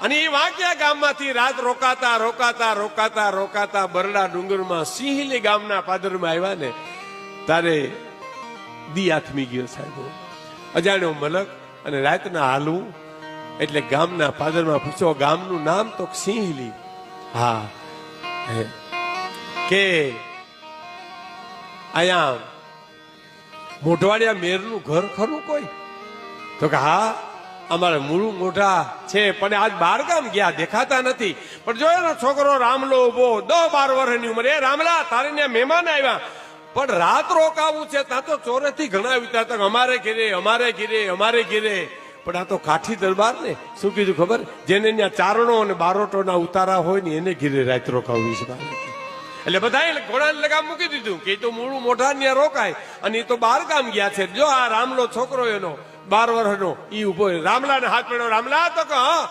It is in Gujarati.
અને એ વાંક્યા ગામમાંથી રાત રોકાતા રોકાતા રોકાતા રોકાતા બરડા ડુંગરમાં સિંહલી ગામના પાદરમાં આવ્યા ને તારે દી આથમી ગયો સાહેબ. અજાણ્યો મલક અને રાતના હાલવું એટલે ગામના પાદરમાં પૂછો ગામનું નામ તો સિંહલી. હા કે અહીંયા મોઢવાડિયા મેરનું ઘર ખરું કોઈ? તો કે હા અમારે મૂળું મોઢા છે પણ આજ બાર ગામ ગયા દેખાતા નથી. પણ જો એનો છોકરો રામલો ઉભો 10-12 વર્ષની ઉંમર. એ રામલા તારે ત્યાં મહેમાન આવ્યા પણ રાત રોકાવું છે. ત્યાં તો ચોરેથી ઘણા વિચારતા અમારે ઘેરે અમારે ઘેરે અમારે ઘેરે. પણ આ તો કાઠી દરબાર ને શું કીધું ખબર? જેને ત્યાં ચારણો અને બારોટોના ઉતારા હોય ને એને ઘેરે રાત રોકાવવી છે. એટલે બધા ઘોડાને લગામ મૂકી દીધું કે તો મૂળું મોઢા ત્યાં રોકાય. અને એ તો 12 ગામ ગયા છે. જો આ રામલો છોકરો એનો 12 વર્ષનો ઈ ઉભો રામલાને હાથ પડ્યો. રામલા તો કે હા